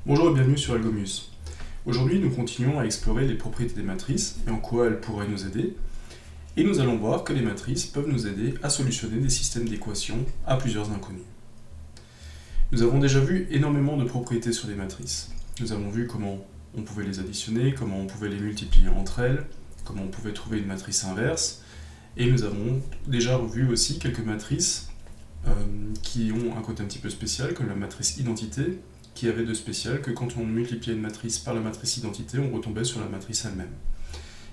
Bonjour et bienvenue sur Algomius. Aujourd'hui, nous continuons à explorer les propriétés des matrices et en quoi elles pourraient nous aider. Et nous allons voir que les matrices peuvent nous aider à solutionner des systèmes d'équations à plusieurs inconnus. Nous avons déjà vu énormément de propriétés sur les matrices. Nous avons vu comment on pouvait les additionner, comment on pouvait les multiplier entre elles, comment on pouvait trouver une matrice inverse. Et nous avons déjà vu aussi quelques matrices qui ont un côté un petit peu spécial, comme la matrice identité, qui avait de spécial que quand on multipliait une matrice par la matrice identité, on retombait sur la matrice elle-même.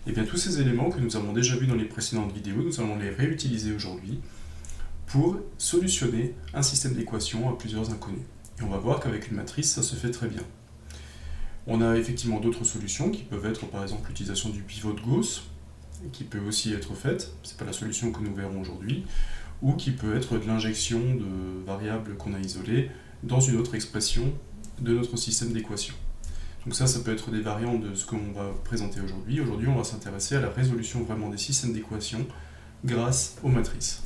Et bien tous ces éléments que nous avons déjà vus dans les précédentes vidéos, nous allons les réutiliser aujourd'hui pour solutionner un système d'équations à plusieurs inconnus. Et on va voir qu'avec une matrice, ça se fait très bien. On a effectivement d'autres solutions qui peuvent être par exemple l'utilisation du pivot de Gauss, qui peut aussi être faite, ce n'est pas la solution que nous verrons aujourd'hui, ou qui peut être de l'injection de variables qu'on a isolées dans une autre expression de notre système d'équations. Donc ça peut être des variantes de ce qu'on va présenter aujourd'hui. Aujourd'hui, on va s'intéresser à la résolution vraiment des systèmes d'équations grâce aux matrices.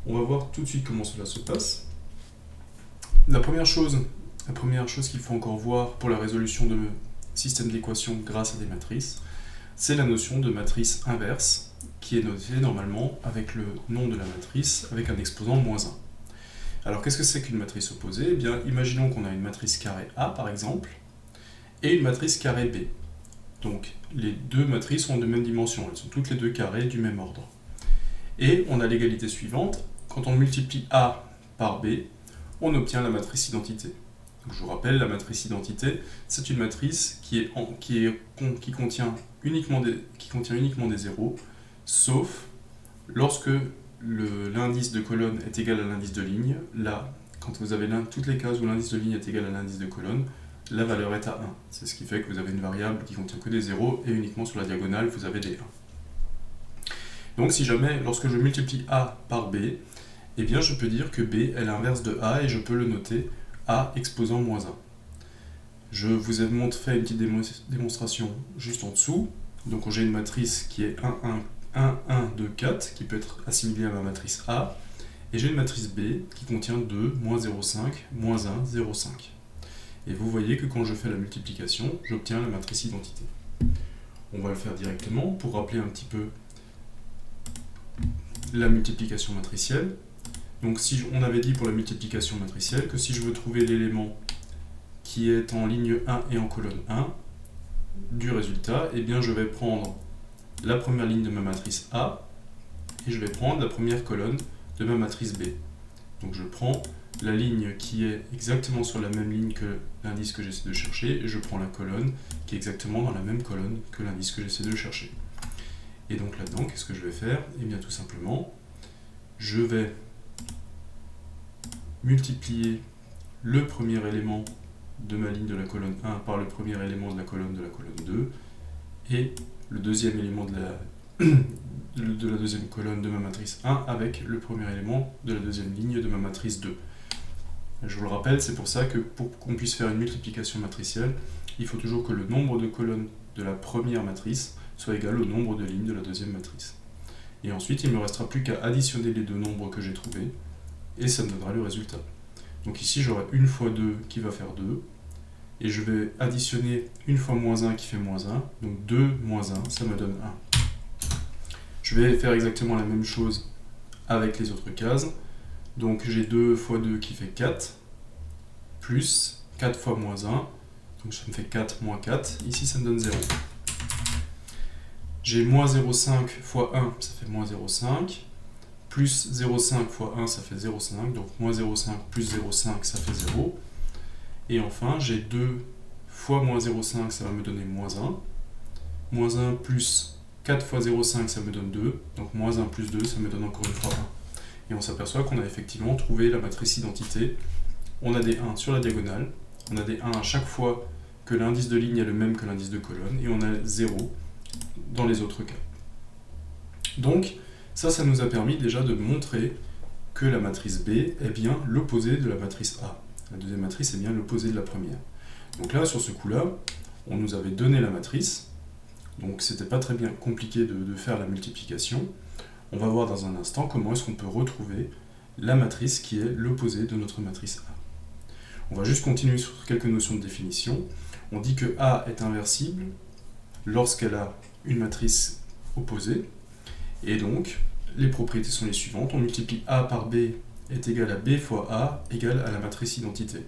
On va voir tout de suite comment cela se passe. La première chose qu'il faut encore voir pour la résolution de systèmes d'équations grâce à des matrices, c'est la notion de matrice inverse, qui est notée normalement avec le nom de la matrice avec un exposant -1. Alors qu'est-ce que c'est qu'une matrice opposée ? Eh bien, imaginons qu'on a une matrice carré A par exemple, et une matrice carré B. Donc les deux matrices ont de même dimension, elles sont toutes les deux carrées du même ordre. Et on a l'égalité suivante, quand on multiplie A par B, on obtient la matrice identité. Donc, je vous rappelle, la matrice identité, c'est une matrice qui contient uniquement des zéros, sauf lorsque l'indice de colonne est égal à l'indice de ligne. Là, quand vous avez toutes les cases où l'indice de ligne est égal à l'indice de colonne, la valeur est à 1. C'est ce qui fait que vous avez une variable qui contient que des zéros et uniquement sur la diagonale, vous avez des 1. Donc si jamais, lorsque je multiplie A par B, eh bien je peux dire que B est l'inverse de A et je peux le noter A exposant -1. Je vous ai fait une petite démonstration juste en dessous. Donc j'ai une matrice qui est 1, 1, 1, 1, 2, 4, qui peut être assimilée à ma matrice A, et j'ai une matrice B qui contient 2, -0,5, -1, 0,5. Et vous voyez que quand je fais la multiplication, j'obtiens la matrice identité. On va le faire directement pour rappeler un petit peu la multiplication matricielle. Donc on avait dit pour la multiplication matricielle que si je veux trouver l'élément qui est en ligne 1 et en colonne 1 du résultat, eh bien je vais prendre la première ligne de ma matrice A et je vais prendre la première colonne de ma matrice B. Donc je prends la ligne qui est exactement sur la même ligne que l'indice que j'essaie de chercher et je prends la colonne qui est exactement dans la même colonne que l'indice que j'essaie de chercher. Et donc là-dedans, qu'est-ce que je vais faire ? Eh bien tout simplement, je vais multiplier le premier élément de ma ligne de la colonne 1 par le premier élément de la colonne 2 et le deuxième élément de la deuxième colonne de ma matrice 1 avec le premier élément de la deuxième ligne de ma matrice 2. Je vous le rappelle, c'est pour ça que pour qu'on puisse faire une multiplication matricielle, il faut toujours que le nombre de colonnes de la première matrice soit égal au nombre de lignes de la deuxième matrice. Et ensuite, il ne me restera plus qu'à additionner les deux nombres que j'ai trouvés, et ça me donnera le résultat. Donc ici, j'aurai 1 fois 2 qui va faire 2, et je vais additionner 1 fois -1 qui fait -1, donc 2 moins 1, ça me donne 1. Je vais faire exactement la même chose avec les autres cases. Donc j'ai 2 fois 2 qui fait 4, plus 4 fois -1, donc ça me fait 4 moins 4, ici ça me donne 0. J'ai -0,5 fois 1, ça fait -0,5, plus 0,5 fois 1, ça fait 0,5, donc -0,5 plus 0,5, ça fait 0. Et enfin, j'ai 2 fois -0,5, ça va me donner -1. -1 plus 4 fois 0,5, ça me donne 2, donc -1 plus 2, ça me donne encore une fois 1. Et on s'aperçoit qu'on a effectivement trouvé la matrice identité. On a des 1 sur la diagonale, on a des 1 à chaque fois que l'indice de ligne est le même que l'indice de colonne, et on a 0 dans les autres cas. Donc, ça nous a permis déjà de montrer que la matrice B est bien l'opposé de la matrice A. La deuxième matrice est bien l'opposé de la première. Donc là, sur ce coup-là, on nous avait donné la matrice, donc c'était pas très bien compliqué de faire la multiplication. On va voir dans un instant comment est-ce qu'on peut retrouver la matrice qui est l'opposé de notre matrice A. On va juste continuer sur quelques notions de définition. On dit que A est inversible lorsqu'elle a une matrice opposée. Et donc, les propriétés sont les suivantes. On multiplie A par B est égal à B fois A égale à la matrice identité.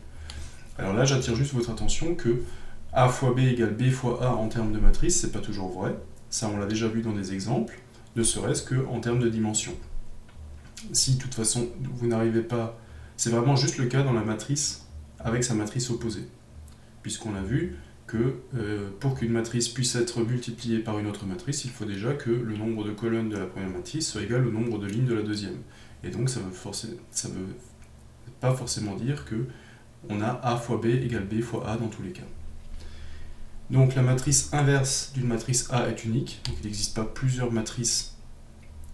Alors là, j'attire juste votre attention que A fois B égale B fois A en termes de matrice, c'est pas toujours vrai. Ça, on l'a déjà vu dans des exemples, ne serait-ce qu'en termes de dimension. Si, de toute façon, vous n'arrivez pas... C'est vraiment juste le cas dans la matrice avec sa matrice opposée. Puisqu'on a vu que pour qu'une matrice puisse être multipliée par une autre matrice, il faut déjà que le nombre de colonnes de la première matrice soit égal au nombre de lignes de la deuxième. Et donc ça veut pas forcément dire que on a A fois B égale B fois A dans tous les cas. Donc la matrice inverse d'une matrice A est unique, donc il n'existe pas plusieurs matrices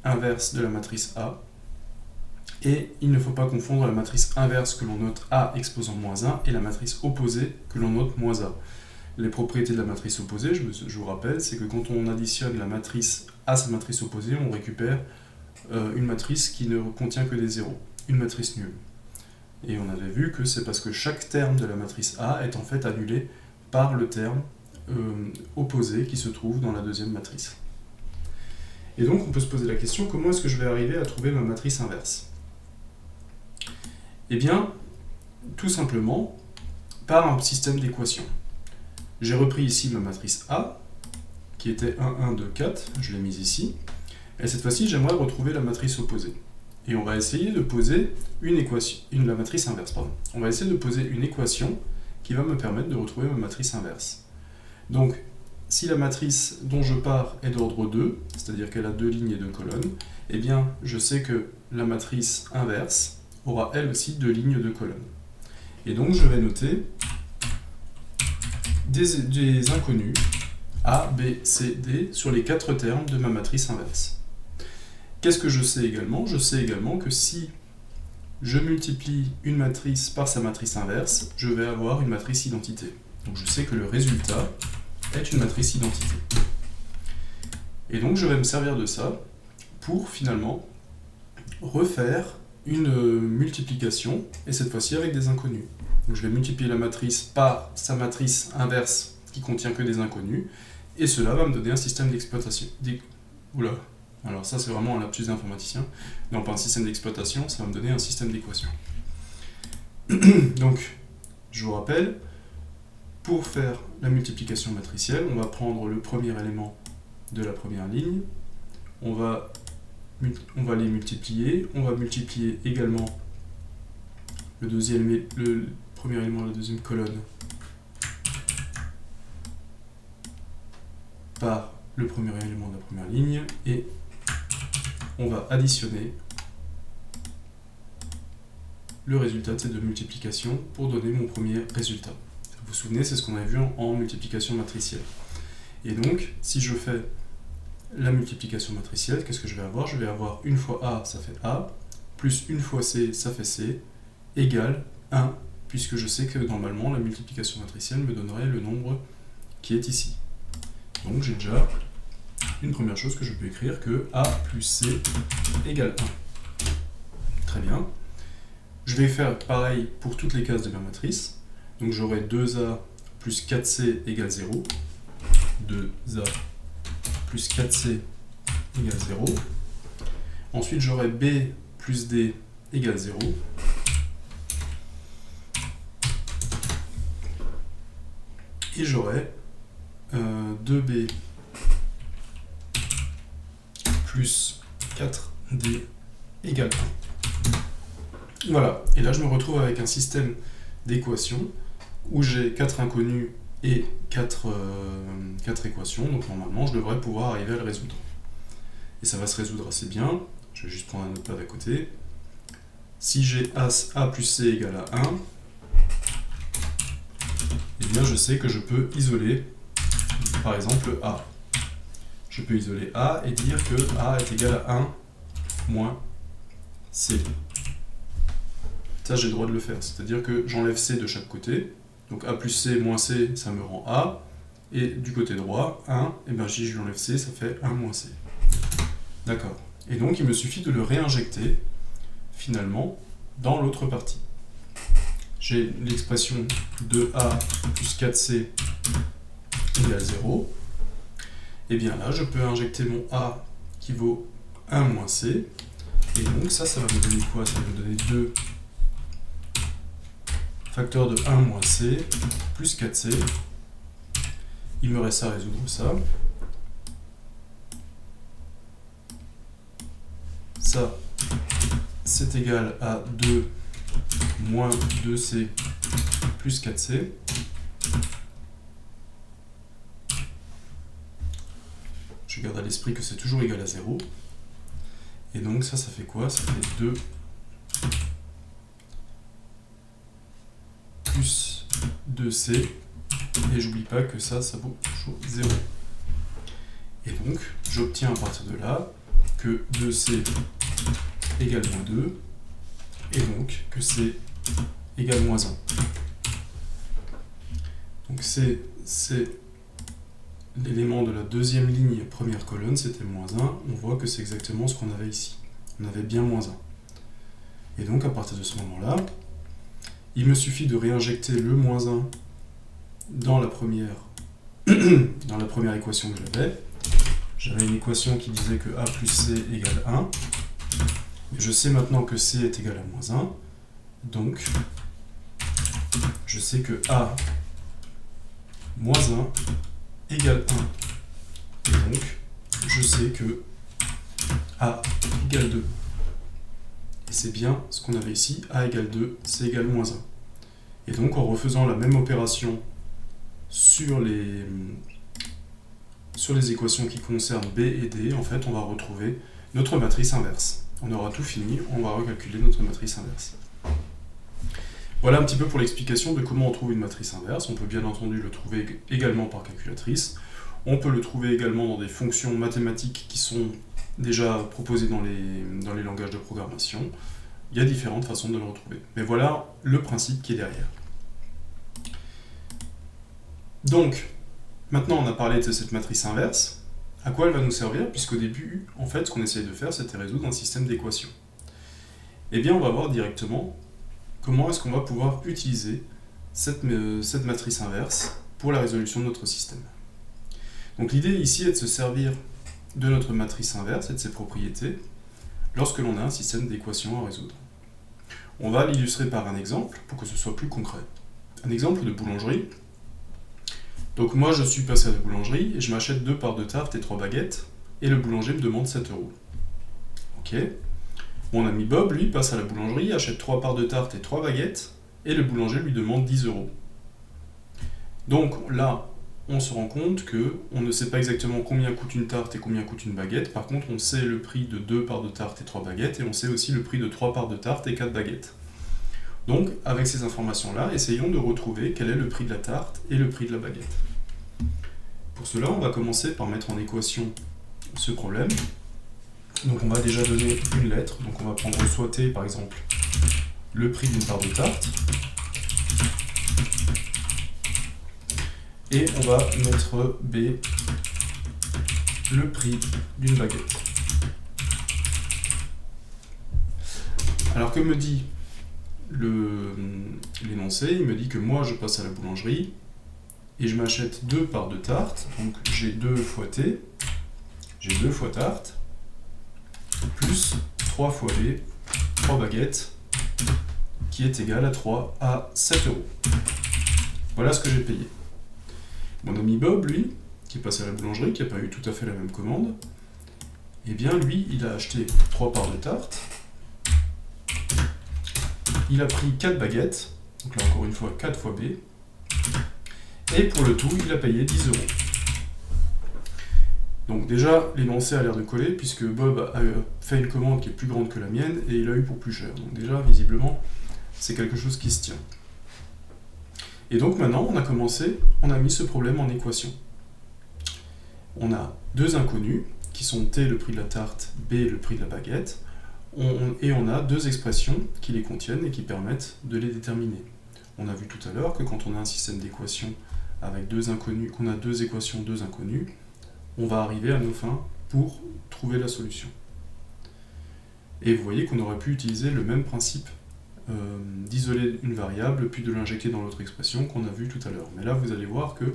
inverses de la matrice A. Et il ne faut pas confondre la matrice inverse que l'on note A exposant moins 1 et la matrice opposée que l'on note moins A. Les propriétés de la matrice opposée, je vous rappelle, c'est que quand on additionne la matrice à sa matrice opposée, on récupère une matrice qui ne contient que des zéros, une matrice nulle. Et on avait vu que c'est parce que chaque terme de la matrice A est en fait annulé par le terme opposé qui se trouve dans la deuxième matrice. Et donc on peut se poser la question, comment est-ce que je vais arriver à trouver ma matrice inverse ? Eh bien, tout simplement, par un système d'équations. J'ai repris ici ma matrice A, qui était 1, 1, 2, 4, je l'ai mise ici, et cette fois-ci, j'aimerais retrouver la matrice opposée. Et on va essayer de poser une équation, la matrice inverse, pardon. On va essayer de poser une équation qui va me permettre de retrouver ma matrice inverse. Donc, si la matrice dont je pars est d'ordre 2, c'est-à-dire qu'elle a 2 lignes et 2 colonnes, eh bien, je sais que la matrice inverse aura elle aussi 2 lignes et 2 colonnes. Et donc, je vais noter des inconnus A, B, C, D sur les 4 termes de ma matrice inverse. Qu'est-ce que je sais également ? Je sais également que si je multiplie une matrice par sa matrice inverse, je vais avoir une matrice identité. Donc je sais que le résultat est une matrice identité. Et donc je vais me servir de ça pour finalement refaire une multiplication, et cette fois-ci avec des inconnus. Donc je vais multiplier la matrice par sa matrice inverse qui contient que des inconnus, et cela va me donner un système d'exploitation. Oula, alors ça c'est vraiment un lapsus d'informaticien. Non, pas un système d'exploitation, ça va me donner un système d'équation. Donc, je vous rappelle, pour faire la multiplication matricielle, on va prendre le premier élément de la première ligne, on va les multiplier, on va multiplier également le premier élément de la deuxième colonne par le premier élément de la première ligne, et on va additionner le résultat de ces deux multiplications pour donner mon premier résultat. Vous vous souvenez, c'est ce qu'on avait vu en multiplication matricielle. Et donc, si je fais la multiplication matricielle, qu'est-ce que je vais avoir ? Je vais avoir une fois A, ça fait A, plus une fois C, ça fait C, égale 1, puisque je sais que normalement, la multiplication matricielle me donnerait le nombre qui est ici. Donc j'ai déjà une première chose que je peux écrire, que A plus C égale 1. Très bien. Je vais faire pareil pour toutes les cases de ma matrice. Donc j'aurai 2A plus 4C égale 0. 2A plus 4C égale 0. Ensuite j'aurai B plus D égale 0. Et j'aurai 2B plus 4D égale 1. Voilà, et là je me retrouve avec un système d'équations où j'ai 4 inconnus et 4 équations, donc normalement je devrais pouvoir arriver à le résoudre. Et ça va se résoudre assez bien, je vais juste prendre un autre pad à côté. Si j'ai A plus C égale à 1, eh bien je sais que je peux isoler par exemple A. Je peux isoler A et dire que A est égal à 1 moins C. Ça, j'ai le droit de le faire. C'est-à-dire que j'enlève C de chaque côté. Donc A plus C moins C, ça me rend A. Et du côté droit, 1, et bien si je lui enlève C, ça fait 1 moins C. D'accord. Et donc, il me suffit de le réinjecter, finalement, dans l'autre partie. j'ai l'expression 2a plus 4c égale 0, et bien là, je peux injecter mon a qui vaut 1 moins c, et donc ça va me donner quoi? Ça va me donner 2 facteur de 1 moins c plus 4c. Il me reste à résoudre ça. Ça, c'est égal à 2 moins 2c plus 4c. Je garde à l'esprit que c'est toujours égal à 0. Et donc ça fait quoi? Ça fait 2 plus 2c. Et j'oublie pas que ça vaut toujours 0. Et donc, j'obtiens à partir de là que 2c égale moins 2, et donc que c égale moins 1. Donc c'est l'élément de la deuxième ligne, première colonne, c'était moins 1. On voit que c'est exactement ce qu'on avait ici. On avait bien moins 1. Et donc, à partir de ce moment-là, il me suffit de réinjecter le moins 1 dans la première équation que j'avais. J'avais une équation qui disait que a plus c égale 1. Je sais maintenant que c est égal à moins 1. Donc, je sais que a moins 1 égale 1. Et donc, je sais que a égale 2. Et c'est bien ce qu'on avait ici. A égale 2, c égale moins 1. Et donc, en refaisant la même opération sur les équations qui concernent B et D, en fait, on va retrouver notre matrice inverse. On aura tout fini, on va recalculer notre matrice inverse. Voilà un petit peu pour l'explication de comment on trouve une matrice inverse. On peut bien entendu le trouver également par calculatrice. On peut le trouver également dans des fonctions mathématiques qui sont déjà proposées dans les langages de programmation. Il y a différentes façons de le retrouver. Mais voilà le principe qui est derrière. Donc, maintenant on a parlé de cette matrice inverse. À quoi elle va nous servir? Puisqu'au début, en fait, ce qu'on essayait de faire, c'était résoudre un système d'équations. Eh bien, on va voir directement comment est-ce qu'on va pouvoir utiliser cette matrice inverse pour la résolution de notre système. Donc l'idée ici est de se servir de notre matrice inverse et de ses propriétés lorsque l'on a un système d'équations à résoudre. On va l'illustrer par un exemple pour que ce soit plus concret. Un exemple de boulangerie. Donc moi je suis passé à la boulangerie et je m'achète 2 parts de tarte et 3 baguettes et le boulanger me demande 7 €. Ok. Mon ami Bob, lui, passe à la boulangerie, achète 3 parts de tarte et 3 baguettes et le boulanger lui demande 10 €. Donc là, on se rend compte qu'on ne sait pas exactement combien coûte une tarte et combien coûte une baguette. Par contre, on sait le prix de 2 parts de tarte et 3 baguettes et on sait aussi le prix de 3 parts de tarte et 4 baguettes. Donc, avec ces informations-là, essayons de retrouver quel est le prix de la tarte et le prix de la baguette. Pour cela, on va commencer par mettre en équation ce problème. Donc on va déjà donner une lettre. Donc on va prendre soit T, par exemple, le prix d'une part de tarte. Et on va mettre B, le prix d'une baguette. Alors que me dit l'énoncé? Il me dit que moi je passe à la boulangerie et je m'achète 2 parts de tarte, donc j'ai 2 fois T, j'ai 2 fois tarte, plus 3 fois B, 3 baguettes, qui est égal à 3 à 7 €. Voilà ce que j'ai payé. Mon ami Bob, lui, qui est passé à la boulangerie, qui n'a pas eu tout à fait la même commande, eh bien lui, il a acheté 3 parts de tarte, il a pris 4 baguettes, donc là encore une fois 4 fois B, et pour le tout, il a payé 10 €. Donc déjà, l'énoncé a l'air de coller, puisque Bob a fait une commande qui est plus grande que la mienne, et il a eu pour plus cher. Donc déjà, visiblement, c'est quelque chose qui se tient. Et donc maintenant, on a mis ce problème en équation. On a 2 inconnus, qui sont T, le prix de la tarte, B, le prix de la baguette, et on a 2 expressions qui les contiennent et qui permettent de les déterminer. On a vu tout à l'heure que quand on a un système d'équations avec 2 inconnus, qu'on a 2 équations, 2 inconnus, on va arriver à nos fins pour trouver la solution. Et vous voyez qu'on aurait pu utiliser le même principe d'isoler une variable, puis de l'injecter dans l'autre expression qu'on a vue tout à l'heure. Mais là, vous allez voir que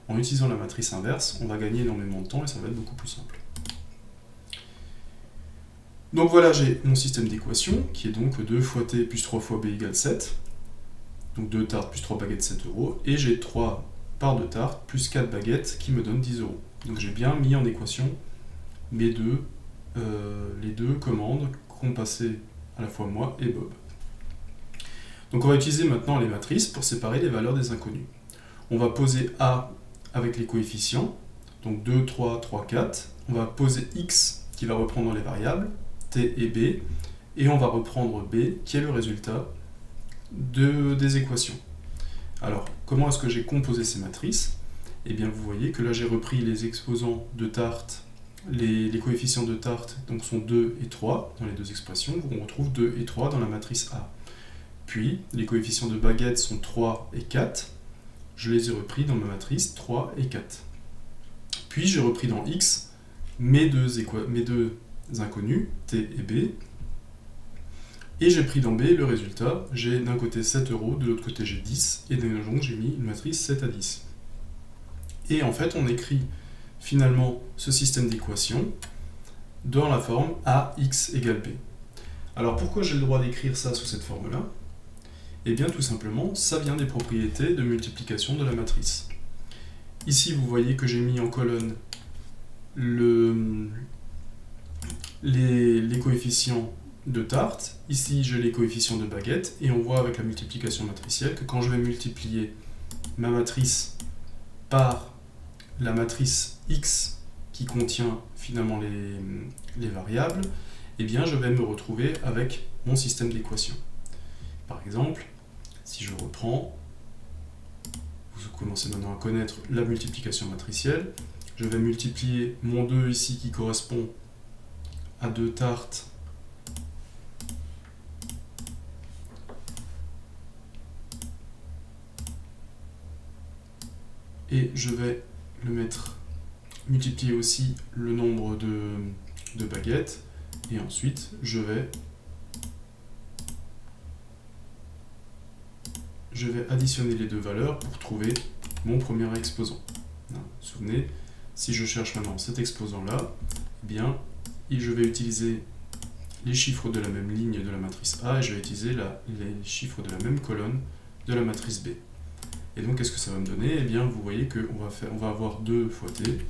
en utilisant la matrice inverse, on va gagner énormément de temps et ça va être beaucoup plus simple. Donc voilà, j'ai mon système d'équations, qui est donc 2 fois t plus 3 fois b égale 7. Donc 2 tartes plus 3 baguettes, 7 €. Et j'ai 3 parts de tarte plus 4 baguettes qui me donnent 10 €. Donc j'ai bien mis en équation les deux commandes qu'ont passé à la fois moi et Bob. Donc on va utiliser maintenant les matrices pour séparer les valeurs des inconnus. On va poser A avec les coefficients, donc 2, 3, 3, 4. On va poser X qui va reprendre les variables, T et B, et on va reprendre B qui est le résultat des équations. Alors, comment est-ce que j'ai composé ces matrices? Eh bien, vous voyez que là j'ai repris les exposants de tarte, les coefficients de tarte donc sont 2 et 3 dans les deux expressions, on retrouve 2 et 3 dans la matrice A. Puis, les coefficients de baguette sont 3 et 4, je les ai repris dans ma matrice 3 et 4. Puis j'ai repris dans X mes deux inconnus, T et B, et j'ai pris dans B le résultat, j'ai d'un côté 7 €, de l'autre côté j'ai 10, et donc j'ai mis une matrice 7 à 10. Et en fait, on écrit finalement ce système d'équations dans la forme AX égale B. Alors pourquoi j'ai le droit d'écrire ça sous cette forme-là? Eh bien tout simplement, ça vient des propriétés de multiplication de la matrice. Ici, vous voyez que j'ai mis en colonne les coefficients de tarte. Ici, j'ai les coefficients de baguette. Et on voit avec la multiplication matricielle que quand je vais multiplier ma matrice par la matrice X qui contient finalement les variables, eh bien je vais me retrouver avec mon système d'équations. Par exemple, si je reprends, vous commencez maintenant à connaître la multiplication matricielle, je vais multiplier mon 2 ici qui correspond à 2 tartes et je vais le mettre multiplier aussi le nombre de baguettes et ensuite je vais additionner les deux valeurs pour trouver mon premier exposant. Vous vous souvenez, si je cherche maintenant cet exposant-là, eh bien, je vais utiliser les chiffres de la même ligne de la matrice A et je vais utiliser les chiffres de la même colonne de la matrice B. Et donc, qu'est-ce que ça va me donner? Eh bien, vous voyez qu'on va avoir 2 fois t, donc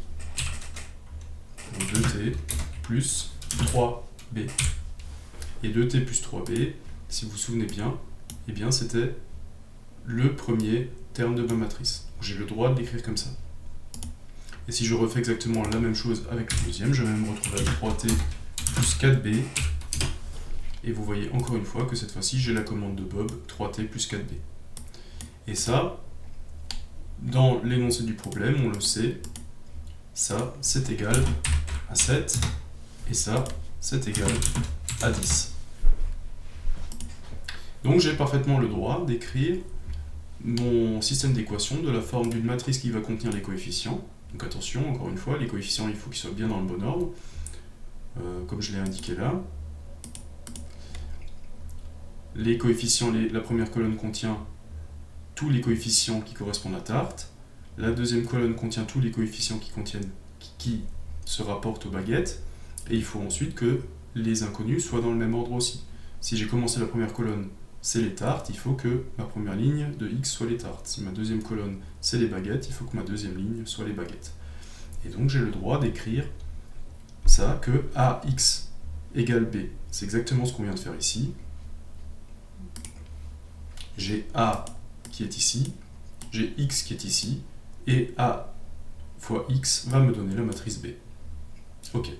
2t plus 3b. Et 2t plus 3b, si vous vous souvenez bien, eh bien, c'était le premier terme de ma matrice. J'ai le droit de l'écrire comme ça. Et si je refais exactement la même chose avec le deuxième, je vais me retrouver avec 3t plus 4b. Et vous voyez encore une fois que cette fois-ci, j'ai la commande de Bob, 3t plus 4b. Et ça, dans l'énoncé du problème, on le sait, ça, c'est égal à 7, et ça, c'est égal à 10. Donc j'ai parfaitement le droit d'écrire mon système d'équations de la forme d'une matrice qui va contenir les coefficients. Donc attention, encore une fois, les coefficients, il faut qu'ils soient bien dans le bon ordre, comme je l'ai indiqué là. Les coefficients, la première colonne contient tous les coefficients qui correspondent à tarte. La deuxième colonne contient tous les coefficients qui se rapportent aux baguettes. Et il faut ensuite que les inconnus soient dans le même ordre aussi. Si j'ai commencé la première colonne, c'est les tartes, il faut que ma première ligne de X soit les tartes. Si ma deuxième colonne, c'est les baguettes, il faut que ma deuxième ligne soit les baguettes. Et donc j'ai le droit d'écrire ça que AX égale B. C'est exactement ce qu'on vient de faire ici. J'ai A qui est ici, j'ai X qui est ici, et A fois X va me donner la matrice B. Ok.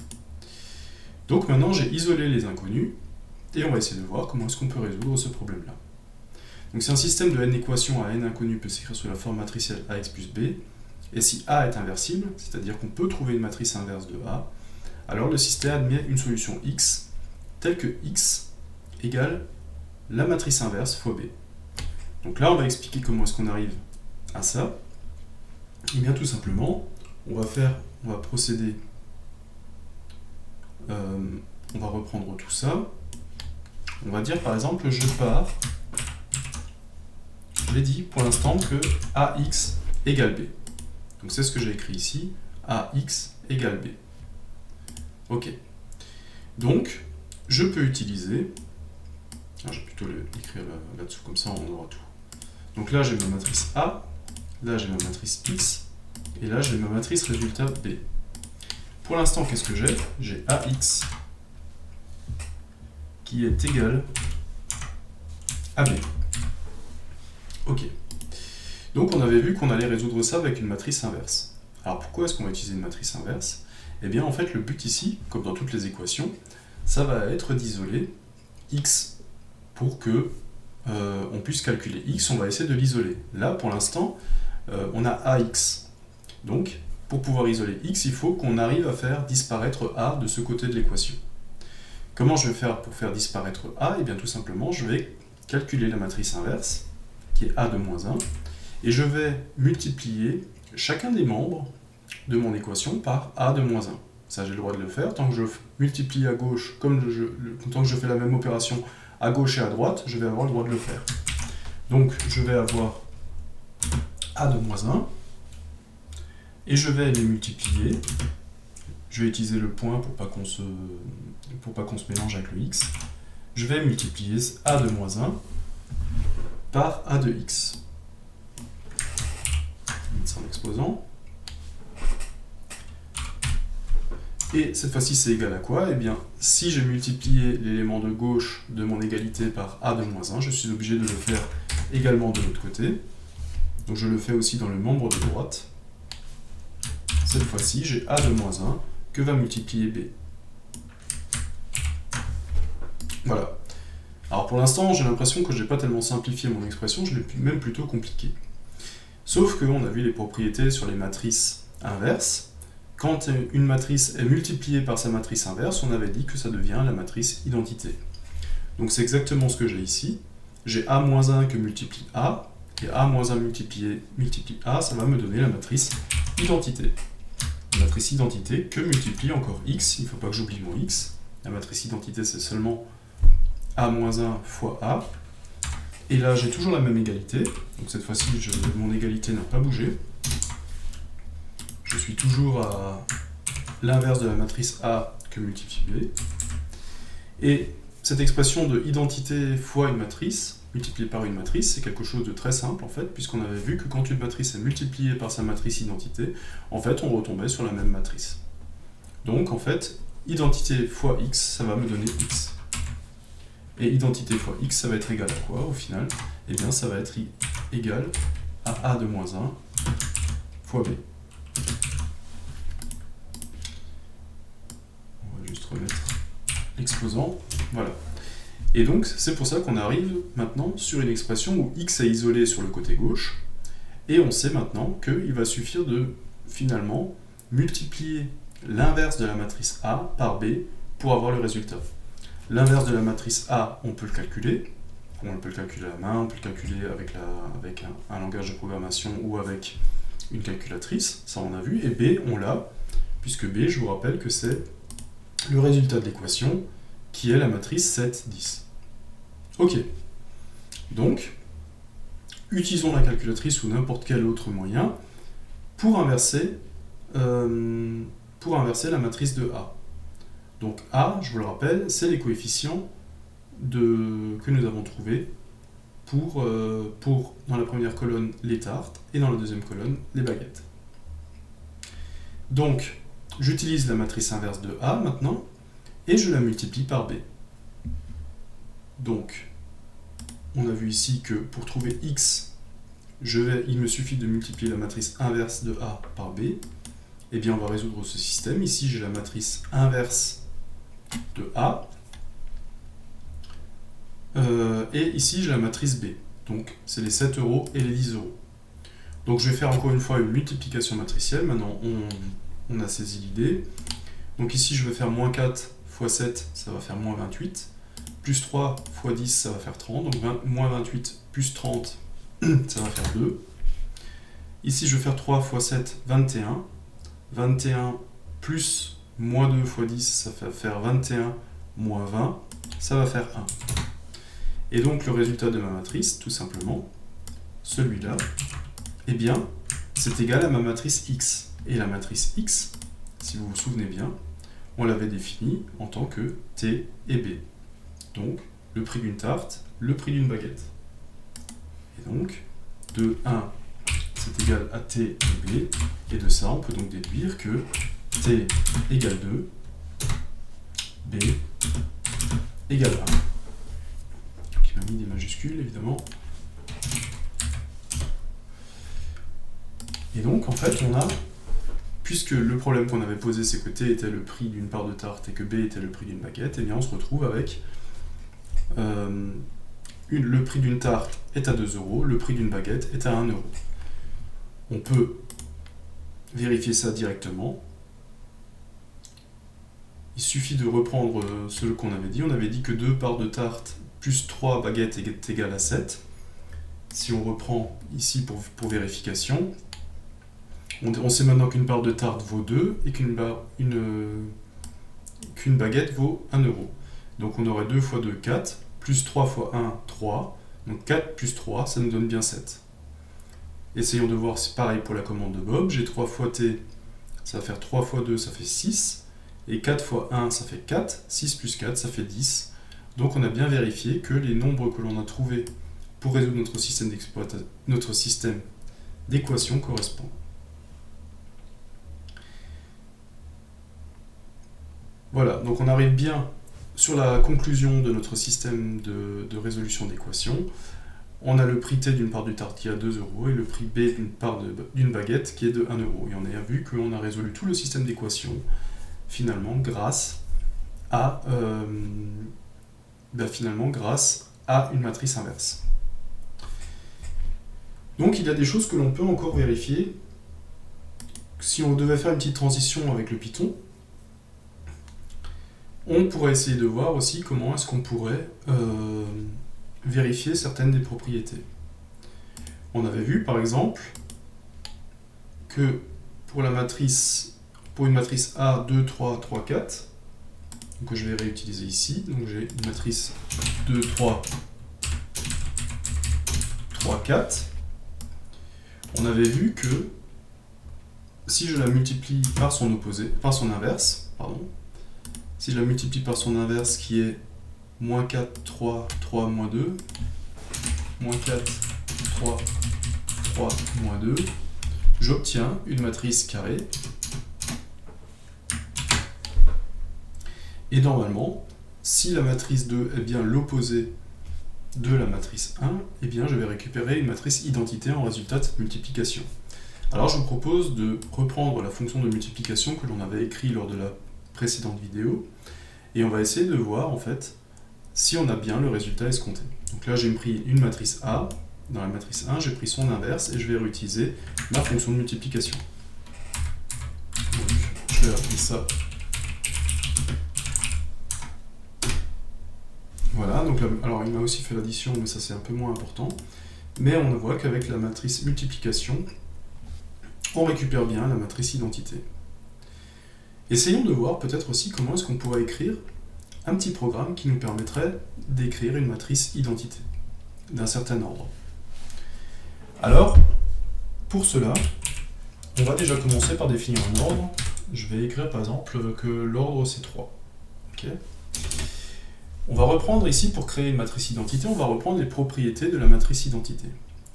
Donc maintenant j'ai isolé les inconnus, et on va essayer de voir comment est-ce qu'on peut résoudre ce problème-là. Donc si un système de n équations à n inconnus peut s'écrire sous la forme matricielle AX plus B, et si A est inversible, c'est-à-dire qu'on peut trouver une matrice inverse de A, alors le système admet une solution X, telle que X égale la matrice inverse fois B. Donc là, on va expliquer comment est-ce qu'on arrive à ça. Et bien tout simplement, on va procéder, on va reprendre tout ça, On va dire par exemple, je l'ai dit pour l'instant que AX égale B. Donc c'est ce que j'ai écrit ici, AX égale B. Ok. Donc, je peux utiliser, je vais plutôt l'écrire là-dessous, comme ça on aura tout. Donc là j'ai ma matrice A, là j'ai ma matrice X, et là j'ai ma matrice résultat B. Pour l'instant, qu'est-ce que j'ai? J'ai AX qui est égal à B. Ok. Donc on avait vu qu'on allait résoudre ça avec une matrice inverse. Alors pourquoi est-ce qu'on va utiliser une matrice inverse? Eh bien en fait le but ici, comme dans toutes les équations, ça va être d'isoler x pour que on puisse calculer x, on va essayer de l'isoler. Là pour l'instant, on a ax. Donc pour pouvoir isoler x, il faut qu'on arrive à faire disparaître a de ce côté de l'équation. Comment je vais faire pour faire disparaître a? Eh bien tout simplement, je vais calculer la matrice inverse, qui est a de moins 1, et je vais multiplier chacun des membres de mon équation par a de moins 1. Ça, j'ai le droit de le faire. Tant que je multiplie à gauche, tant que je fais la même opération à gauche et à droite, je vais avoir le droit de le faire. Donc, je vais avoir a de moins 1, et je vais les multiplier. Je vais utiliser le point pour pas qu'on se mélange avec le x. Je vais multiplier a de moins 1 par a de x. C'est en exposant. Et cette fois-ci, c'est égal à quoi? Eh bien, si j'ai multiplié l'élément de gauche de mon égalité par a de moins 1, je suis obligé de le faire également de l'autre côté. Donc je le fais aussi dans le membre de droite. Cette fois-ci, j'ai a de moins 1 que va multiplier b. Voilà. Alors pour l'instant, j'ai l'impression que je n'ai pas tellement simplifié mon expression, je l'ai même plutôt compliqué. Sauf qu'on a vu les propriétés sur les matrices inverses. Quand une matrice est multipliée par sa matrice inverse, on avait dit que ça devient la matrice identité. Donc c'est exactement ce que j'ai ici. J'ai a-1 que multiplie a, et a-1 multiplie a, ça va me donner la matrice identité. La matrice identité que multiplie encore x, il ne faut pas que j'oublie mon x. La matrice identité, c'est seulement a-1 fois a. Et là, j'ai toujours la même égalité. Donc cette fois-ci, mon égalité n'a pas bougé. Je suis toujours à l'inverse de la matrice A que multiplie B. Et cette expression de identité fois une matrice, multipliée par une matrice, c'est quelque chose de très simple en fait, puisqu'on avait vu que quand une matrice est multipliée par sa matrice identité, en fait on retombait sur la même matrice. Donc en fait, identité fois x, ça va me donner x. Et identité fois x, ça va être égal à quoi au final? Eh bien ça va être égal à a de moins 1 fois b. Remettre l'exposant, voilà. Et donc c'est pour ça qu'on arrive maintenant sur une expression où x est isolé sur le côté gauche, et on sait maintenant qu'il va suffire de finalement multiplier l'inverse de la matrice A par B pour avoir le résultat. L'inverse de la matrice A, on peut le calculer, on peut le calculer à la main, on peut le calculer avec un langage de programmation ou avec une calculatrice, ça on a vu, et B, on l'a, puisque B, je vous rappelle que c'est le résultat de l'équation, qui est la matrice 7, 10. Ok. Donc, utilisons la calculatrice ou n'importe quel autre moyen pour inverser la matrice de A. Donc A, je vous le rappelle, c'est les coefficients que nous avons trouvés pour, dans la première colonne, les tartes, et dans la deuxième colonne, les baguettes. Donc, j'utilise la matrice inverse de A maintenant, et je la multiplie par B. Donc, on a vu ici que pour trouver x, il me suffit de multiplier la matrice inverse de A par B. Eh bien, on va résoudre ce système. Ici, j'ai la matrice inverse de A. Et ici, j'ai la matrice B. Donc, c'est les 7 € et les 10 €. Donc, je vais faire encore une fois une multiplication matricielle. Maintenant, on a saisi l'idée. Donc ici, je vais faire moins 4 fois 7, ça va faire moins 28. Plus 3 fois 10, ça va faire 30. Donc moins 28 plus 30, ça va faire 2. Ici, je vais faire 3 fois 7, 21. 21 plus moins 2 fois 10, ça va faire 21 moins 20. Ça va faire 1. Et donc le résultat de ma matrice, tout simplement, celui-là, eh bien, c'est égal à ma matrice X. Et la matrice X, si vous vous souvenez bien, on l'avait définie en tant que T et B. Donc, le prix d'une tarte, le prix d'une baguette. Et donc, de 1, c'est égal à T et B. Et de ça, on peut donc déduire que T égale 2, B égale 1. Donc, il m'a mis des majuscules, évidemment. Et donc, en fait, on a, puisque le problème qu'on avait posé, c'est que T était le prix d'une part de tarte et que B était le prix d'une baguette, et bien on se retrouve avec le prix d'une tarte est à 2 €, le prix d'une baguette est à 1 €. On peut vérifier ça directement. Il suffit de reprendre ce qu'on avait dit. On avait dit que 2 parts de tarte plus 3 baguettes est égal à 7. Si on reprend ici pour vérification, on sait maintenant qu'une part de tarte vaut 2 et qu'une baguette vaut 1 €. Donc on aurait 2 fois 2, 4, plus 3 fois 1, 3. Donc 4 plus 3, ça nous donne bien 7. Essayons de voir, c'est pareil pour la commande de Bob. J'ai 3 fois T, ça va faire 3 fois 2, ça fait 6. Et 4 fois 1, ça fait 4. 6 plus 4, ça fait 10. Donc on a bien vérifié que les nombres que l'on a trouvés pour résoudre notre système d'équation correspondent. Voilà, donc on arrive bien sur la conclusion de notre système de résolution d'équations. On a le prix T d'une part du tarte qui est à 2 € et le prix B d'une baguette qui est de 1 €. Et on a vu qu'on a résolu tout le système d'équations finalement grâce à une matrice inverse. Donc il y a des choses que l'on peut encore vérifier. Si on devait faire une petite transition avec le Python, on pourrait essayer de voir aussi comment est-ce qu'on pourrait vérifier certaines des propriétés. On avait vu par exemple que pour une matrice A, 2, 3, 3, 4, que je vais réutiliser ici, donc j'ai une matrice 2, 3, 3, 4, on avait vu que si je la multiplie par son inverse, si je la multiplie par son inverse qui est moins 4, 3, 3, moins 2, moins 4, 3, 3, moins 2, j'obtiens une matrice carrée. Et normalement, si la matrice 2 est bien l'opposé de la matrice 1, eh bien je vais récupérer une matrice identité en résultat de cette multiplication. Alors je vous propose de reprendre la fonction de multiplication que l'on avait écrite lors de la précédente vidéo, et on va essayer de voir en fait si on a bien le résultat escompté. Donc là j'ai pris une matrice A, dans la matrice 1 j'ai pris son inverse et je vais réutiliser ma fonction de multiplication. Donc je vais appeler ça. Voilà, donc là, alors il m'a aussi fait l'addition, mais ça c'est un peu moins important. Mais on voit qu'avec la matrice multiplication, on récupère bien la matrice identité. Essayons de voir peut-être aussi comment est-ce qu'on pourrait écrire un petit programme qui nous permettrait d'écrire une matrice identité d'un certain ordre. Alors, pour cela, on va déjà commencer par définir un ordre. Je vais écrire par exemple que l'ordre c'est 3. Okay. On va reprendre ici, pour créer une matrice identité, on va reprendre les propriétés de la matrice identité.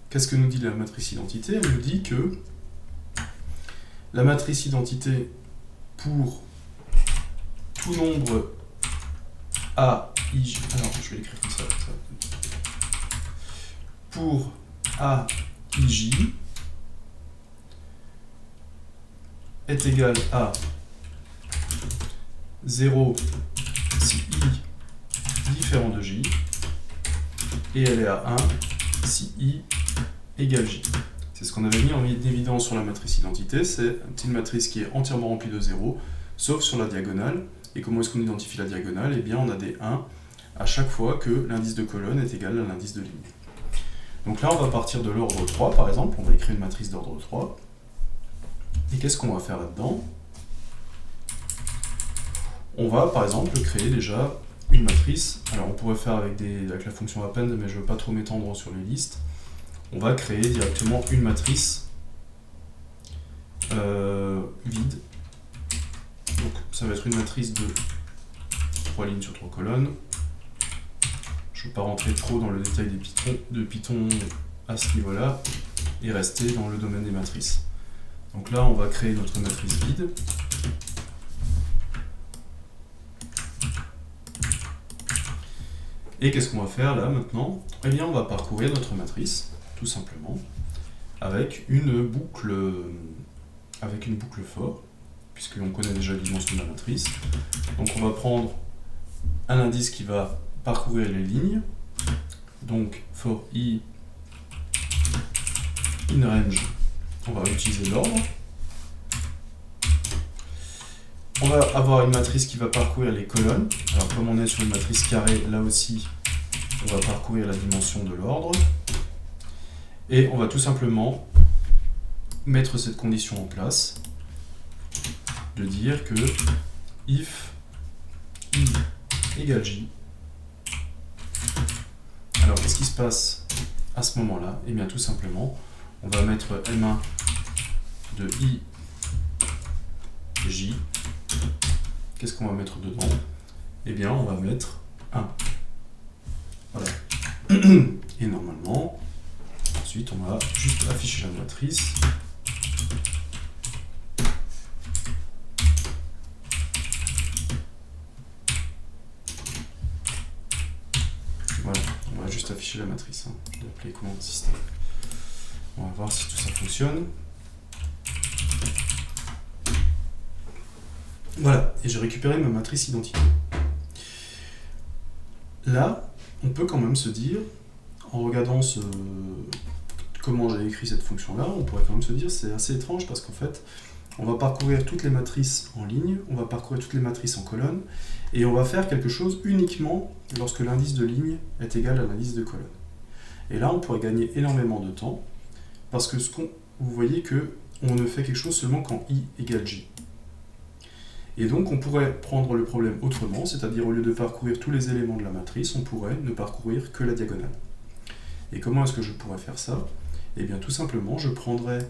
Qu'est-ce que nous dit la matrice identité? Elle nous dit que la matrice identité pour tout nombre A, I, alors je vais l'écrire comme ça. Pour A, I, J est égal à 0 si I différent de J, et elle est à 1 si I égale J. C'est ce qu'on avait mis en évidence sur la matrice identité, c'est une matrice qui est entièrement remplie de 0, sauf sur la diagonale. Et comment est-ce qu'on identifie la diagonale? Eh bien on a des 1 à chaque fois que l'indice de colonne est égal à l'indice de ligne. Donc là on va partir de l'ordre 3 par exemple, on va écrire une matrice d'ordre 3. Et qu'est-ce qu'on va faire là-dedans? On va par exemple créer déjà une matrice. Alors on pourrait faire avec la fonction append, mais je ne veux pas trop m'étendre sur les listes. On va créer directement une matrice vide. Donc ça va être une matrice de 3 lignes sur 3 colonnes. Je ne veux pas rentrer trop dans le détail de Python à ce niveau-là et rester dans le domaine des matrices. Donc là, on va créer notre matrice vide. Et qu'est-ce qu'on va faire là maintenant? Eh bien, on va parcourir notre matrice, tout simplement, avec une boucle for, puisqu'on connaît déjà la dimension de la matrice. Donc on va prendre un indice qui va parcourir les lignes. Donc for i in range, on va utiliser l'ordre. On va avoir une matrice qui va parcourir les colonnes. Alors comme on est sur une matrice carrée, là aussi, on va parcourir la dimension de l'ordre. Et on va tout simplement mettre cette condition en place, de dire que if i égale j. Alors qu'est-ce qui se passe à ce moment-là? Eh bien tout simplement, on va mettre m1 de i j. Qu'est-ce qu'on va mettre dedans? Eh bien, on va mettre 1. Voilà. Et normalement, ensuite, on va juste afficher la matrice. Voilà, on va juste afficher la matrice. Je vais appeler commande système. On va voir si tout ça fonctionne. Voilà, et j'ai récupéré ma matrice identité. Là, on peut quand même se dire, en regardant comment j'ai écrit cette fonction-là, on pourrait quand même se dire c'est assez étrange parce qu'en fait, on va parcourir toutes les matrices en ligne, on va parcourir toutes les matrices en colonne, et on va faire quelque chose uniquement lorsque l'indice de ligne est égal à l'indice de colonne. Et là, on pourrait gagner énormément de temps parce que vous voyez que on ne fait quelque chose seulement quand i égale j. Et donc on pourrait prendre le problème autrement, c'est-à-dire au lieu de parcourir tous les éléments de la matrice, on pourrait ne parcourir que la diagonale. Et comment est-ce que je pourrais faire ça? Eh bien tout simplement, je prendrais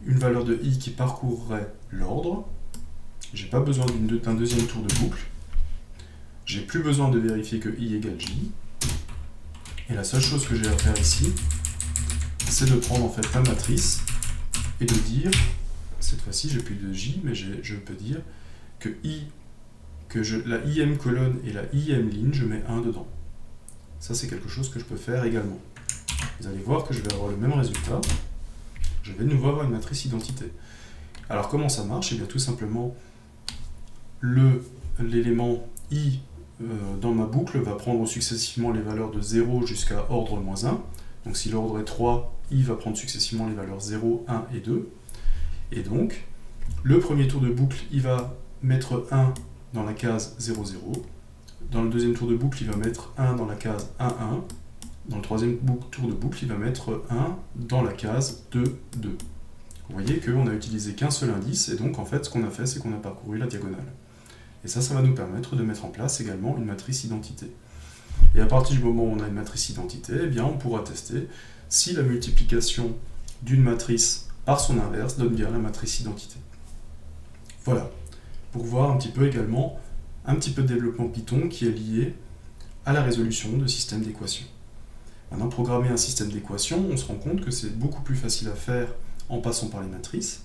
une valeur de i qui parcourrait l'ordre, j'ai pas besoin d'un deuxième tour de boucle, j'ai plus besoin de vérifier que i égale j, et la seule chose que j'ai à faire ici, c'est de prendre en fait la matrice et de dire, cette fois-ci j'ai plus de j, mais je peux dire que la im colonne et la im ligne, je mets 1 dedans. Ça, c'est quelque chose que je peux faire également. Vous allez voir que je vais avoir le même résultat. Je vais de nouveau avoir une matrice identité. Alors, comment ça marche? Eh bien, tout simplement, l'élément i dans ma boucle va prendre successivement les valeurs de 0 jusqu'à ordre moins 1. Donc, si l'ordre est 3, i va prendre successivement les valeurs 0, 1 et 2. Et donc, le premier tour de boucle, il va mettre 1 dans la case 0, 0. Dans le deuxième tour de boucle, il va mettre 1 dans la case 1, 1. Dans le troisième tour de boucle, il va mettre 1 dans la case 2, 2. Vous voyez qu'on n'a utilisé qu'un seul indice, et donc en fait, ce qu'on a fait, c'est qu'on a parcouru la diagonale. Et ça va nous permettre de mettre en place également une matrice identité. Et à partir du moment où on a une matrice identité, eh bien, on pourra tester si la multiplication d'une matrice par son inverse donne bien la matrice identité. Voilà, pour voir un petit peu également un petit peu de développement Python qui est lié à la résolution de systèmes d'équations. Maintenant, programmer un système d'équations, on se rend compte que c'est beaucoup plus facile à faire en passant par les matrices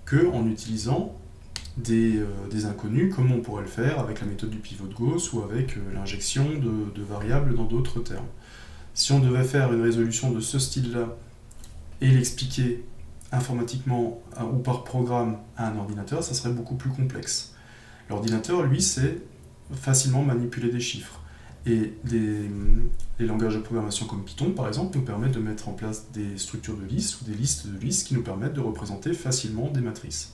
qu'en utilisant des inconnus, comme on pourrait le faire avec la méthode du pivot de Gauss ou avec l'injection de variables dans d'autres termes. Si on devait faire une résolution de ce style-là et l'expliquer informatiquement ou par programme à un ordinateur, ça serait beaucoup plus complexe. L'ordinateur, lui, sait facilement manipuler des chiffres. Et les langages de programmation comme Python, par exemple, nous permettent de mettre en place des structures de listes ou des listes de listes qui nous permettent de représenter facilement des matrices.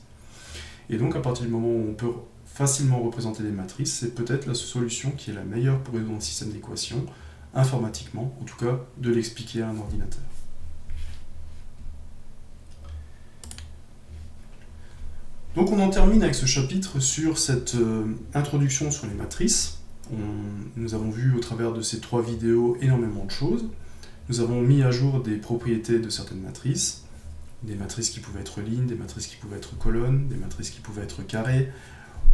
Et donc, à partir du moment où on peut facilement représenter des matrices, c'est peut-être la solution qui est la meilleure pour résoudre un système d'équations, informatiquement, en tout cas, de l'expliquer à un ordinateur. Donc on en termine avec ce chapitre sur cette introduction sur les matrices. Nous avons vu au travers de ces 3 vidéos énormément de choses. Nous avons mis à jour des propriétés de certaines matrices, des matrices qui pouvaient être lignes, des matrices qui pouvaient être colonnes, des matrices qui pouvaient être carrées.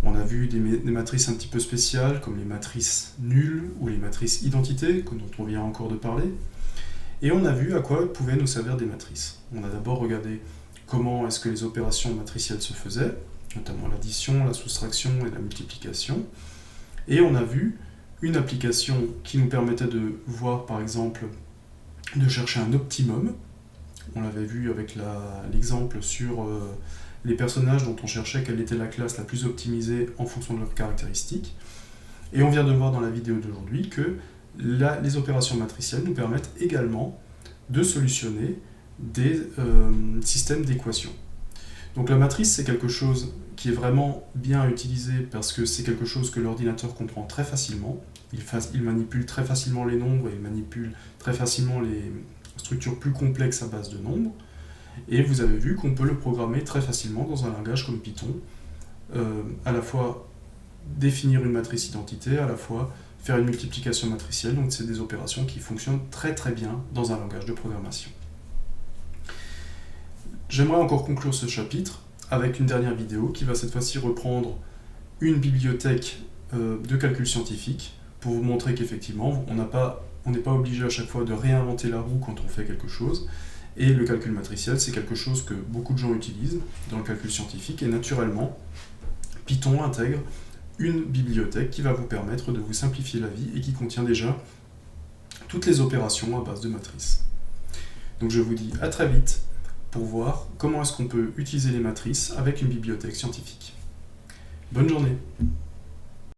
On a vu des matrices un petit peu spéciales, comme les matrices nulles ou les matrices identités, dont on vient encore de parler. Et on a vu à quoi pouvaient nous servir des matrices. On a d'abord regardé comment est-ce que les opérations matricielles se faisaient, notamment l'addition, la soustraction et la multiplication. Et on a vu une application qui nous permettait de voir, par exemple, de chercher un optimum. On l'avait vu avec l'exemple sur les personnages dont on cherchait quelle était la classe la plus optimisée en fonction de leurs caractéristiques. Et on vient de voir dans la vidéo d'aujourd'hui que les opérations matricielles nous permettent également de solutionner des systèmes d'équations. Donc la matrice, c'est quelque chose qui est vraiment bien utilisé parce que c'est quelque chose que l'ordinateur comprend très facilement. Il manipule très facilement les nombres et il manipule très facilement les structures plus complexes à base de nombres. Et vous avez vu qu'on peut le programmer très facilement dans un langage comme Python, à la fois définir une matrice identité, à la fois faire une multiplication matricielle, donc c'est des opérations qui fonctionnent très très bien dans un langage de programmation. J'aimerais encore conclure ce chapitre avec une dernière vidéo qui va cette fois-ci reprendre une bibliothèque de calcul scientifique pour vous montrer qu'effectivement on n'est pas obligé à chaque fois de réinventer la roue quand on fait quelque chose. Et le calcul matriciel, c'est quelque chose que beaucoup de gens utilisent dans le calcul scientifique, et naturellement, Python intègre une bibliothèque qui va vous permettre de vous simplifier la vie et qui contient déjà toutes les opérations à base de matrices. Donc je vous dis à très vite pour voir comment est-ce qu'on peut utiliser les matrices avec une bibliothèque scientifique. Bonne journée!